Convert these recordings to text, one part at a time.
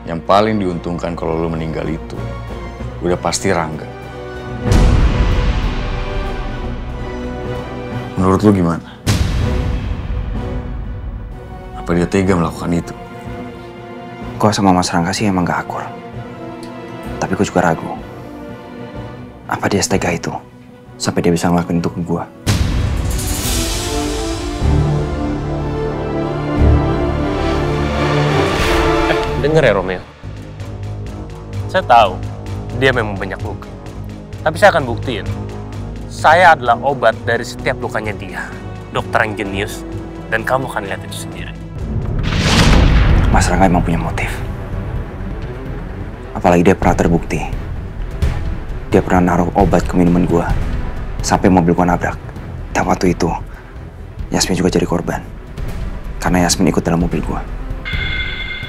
yang paling diuntungkan kalau lo meninggal itu udah pasti Rangga. Menurut lo gimana? Apa dia tega melakukan itu? Gue sama Mas Rangga sih emang gak akur. Tapi gue juga ragu. Apa dia setega itu sampai dia bisa ngelakuin itu ke gue? Dengar ya Romeo. Saya tahu dia memang banyak luka. Tapi saya akan buktiin. Saya adalah obat dari setiap lukanya dia. Dokter yang jenius. Dan kamu akan lihat itu sendiri. Mas Rangga emang punya motif. Apalagi dia pernah terbukti. Dia pernah naruh obat ke minuman gue. Sampai mobil gue nabrak. Dan waktu itu, Yasmin juga jadi korban. Karena Yasmin ikut dalam mobil gue.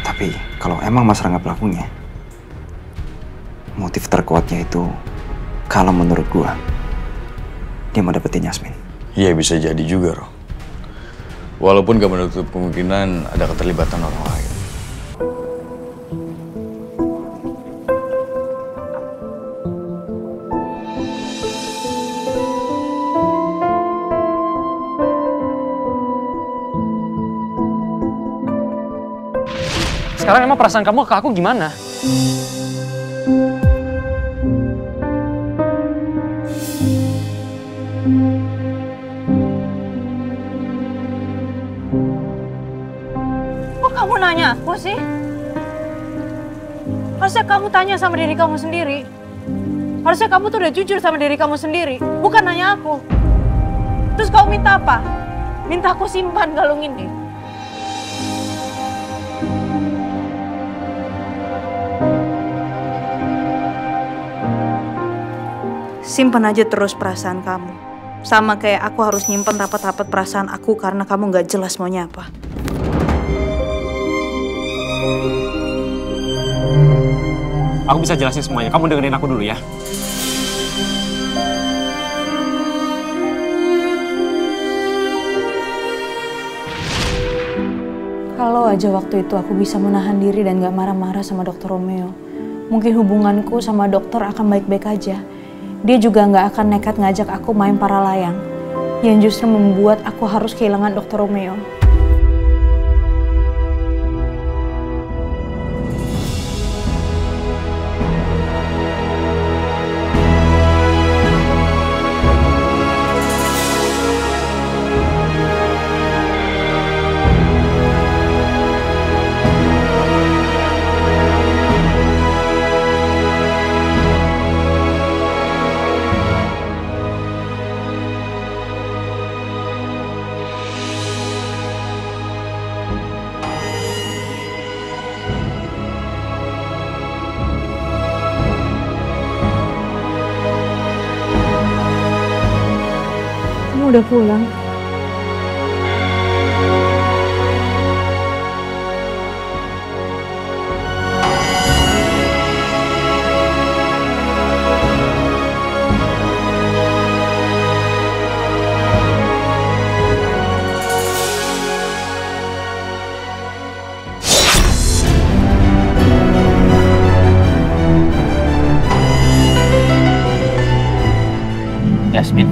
Tapi kalau emang Mas Rangga pelakunya, motif terkuatnya itu, kalau menurut gue, dia mau dapetin Yasmin. Iya bisa jadi juga, Roh. Walaupun gak menutup kemungkinan ada keterlibatan orang lain. Sekarang emang perasaan kamu ke aku gimana? Kok kamu nanya aku sih? Harusnya kamu tanya sama diri kamu sendiri. Harusnya kamu tuh udah jujur sama diri kamu sendiri, bukan nanya aku. Terus kamu minta apa? Minta aku simpan kalung ini. Simpan aja terus perasaan kamu. Sama kayak aku harus nyimpen rapat-rapat perasaan aku karena kamu gak jelas maunya apa. Aku bisa jelasin semuanya. Kamu dengerin aku dulu ya. Kalau aja waktu itu aku bisa menahan diri dan gak marah-marah sama Dokter Romeo, mungkin hubunganku sama dokter akan baik-baik aja. Dia juga nggak akan nekat ngajak aku main para layang, yang justru membuat aku harus kehilangan Dokter Romeo. Udah pulang. Yasmin.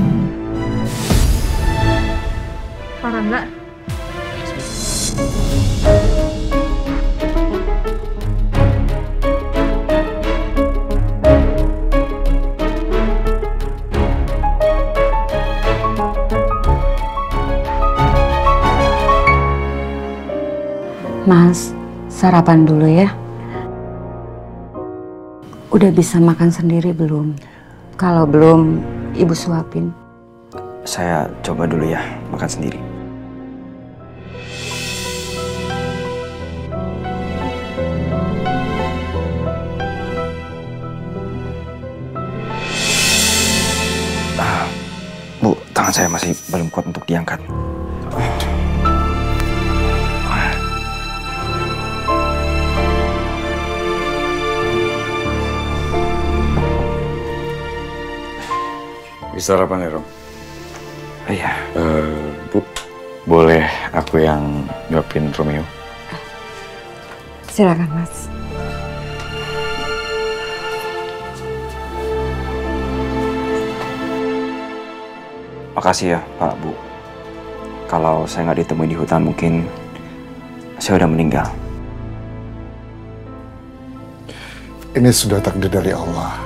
Pak Rangga. Mas, sarapan dulu ya. Udah bisa makan sendiri belum? Kalau belum, Ibu suapin. Saya coba dulu ya, makan sendiri. Bu, tangan saya masih belum kuat untuk diangkat. Bisa sarapan ya, Rom? Iya. Bu, boleh aku yang nyuapin Romeo? Silakan, Mas. Makasih ya Pak, Bu. Kalau saya nggak ditemuin di hutan mungkin saya udah meninggal. Ini sudah takdir dari Allah.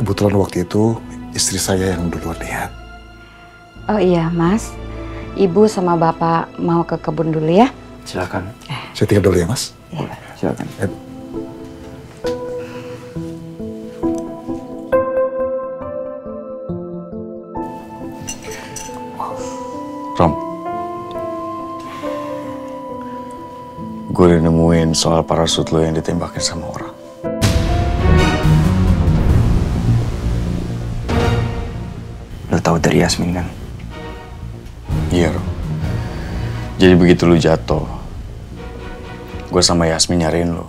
Kebetulan waktu itu istri saya yang duluan lihat. Oh iya, Mas. Ibu sama Bapak mau ke kebun dulu ya? Silakan. Saya tinggal dulu ya, Mas. Boleh, silakan. Rom, gue udah nemuin soal parasut lo yang ditembakin sama orang. Lo tahu dari Yasmin kan? Iya, Rom. Jadi begitu lo jatuh, gue sama Yasmin nyariin lo.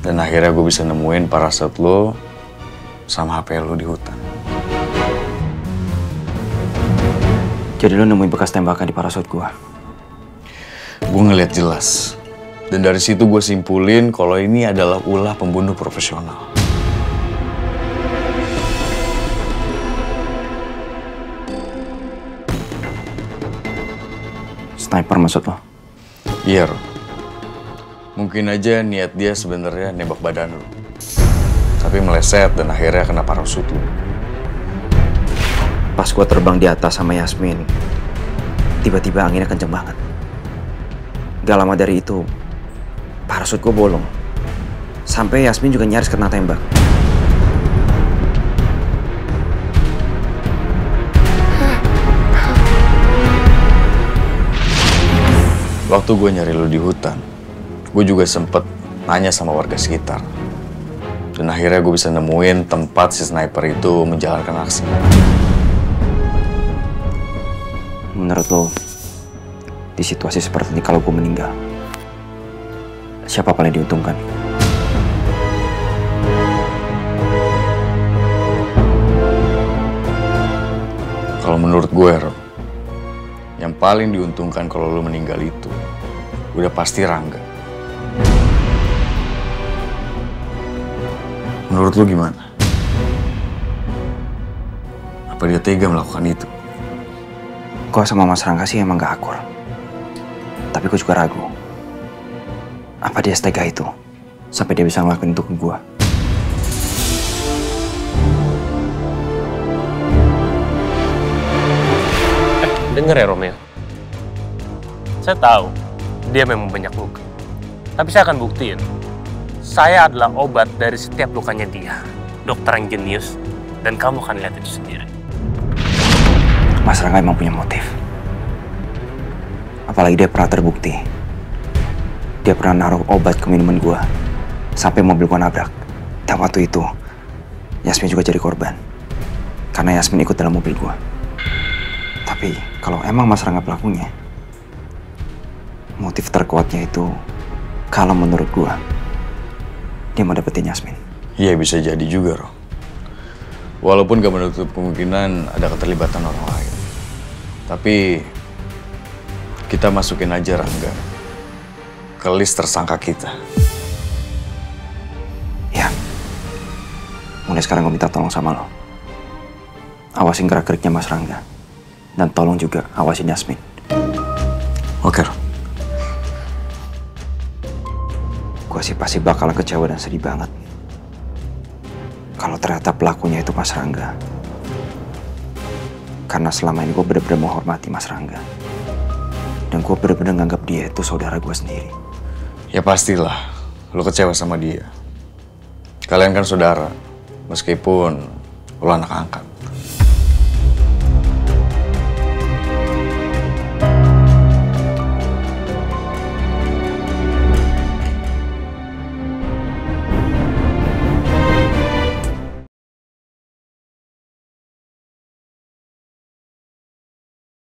Dan akhirnya gue bisa nemuin parasut lo sama HP lo di hutan. Jadi lo nemuin bekas tembakan di parasut gua? Gue ngeliat jelas. Dan dari situ gue simpulin kalau ini adalah ulah pembunuh profesional. Sniper maksud lo? Iya, Rom. Mungkin aja niat dia sebenarnya nembak badan lo. Tapi meleset dan akhirnya kena parasut lo. Pas gua terbang di atas sama Yasmin, tiba-tiba anginnya kenceng banget. Gak lama dari itu, parasut gua bolong. Sampai Yasmin juga nyaris kena tembak. Waktu gue nyari lo di hutan, gue juga sempet nanya sama warga sekitar. Dan akhirnya gue bisa nemuin tempat si sniper itu menjalankan aksi. Menurut lo, di situasi seperti ini kalau gue meninggal, siapa paling diuntungkan? Kalau menurut gue, Rom, yang paling diuntungkan kalau lo meninggal itu udah pasti Rangga. Menurut lo gimana? Apa dia tega melakukan itu? Gue sama Mas Rangga sih emang gak akur. Tapi gue juga ragu. Apa dia setega itu sampai dia bisa ngelakuin itu ke gue? Dengar ya Romeo. Saya tahu dia memang banyak luka. Tapi saya akan buktiin. Saya adalah obat dari setiap lukanya dia. Dokter yang jenius. Dan kamu akan lihat itu sendiri. Mas Rangga emang punya motif. Apalagi dia pernah terbukti. Dia pernah naruh obat ke minuman gue sampai mobil gue nabrak. Dan waktu itu, Yasmin juga jadi korban. Karena Yasmin ikut dalam mobil gue. Tapi kalau emang Mas Rangga pelakunya, motif terkuatnya itu, kalau menurut gue, dia mau dapetin Yasmin. Iya, bisa jadi juga, Rom. Walaupun gak menutup kemungkinan ada keterlibatan orang lain. Tapi kita masukin aja Rangga ke list tersangka kita. Ya, mulai sekarang gue minta tolong sama lo. Awasin gerak-geriknya Mas Rangga. Dan tolong juga awasin Yasmin. Oke, Rom. Gue sih pasti bakalan kecewa dan sedih banget kalau ternyata pelakunya itu Mas Rangga. Karena selama ini gue bener-bener menghormati Mas Rangga. Dan gue bener-bener nganggap dia itu saudara gue sendiri. Ya pastilah, lo kecewa sama dia. Kalian kan saudara, meskipun lo anak angkat.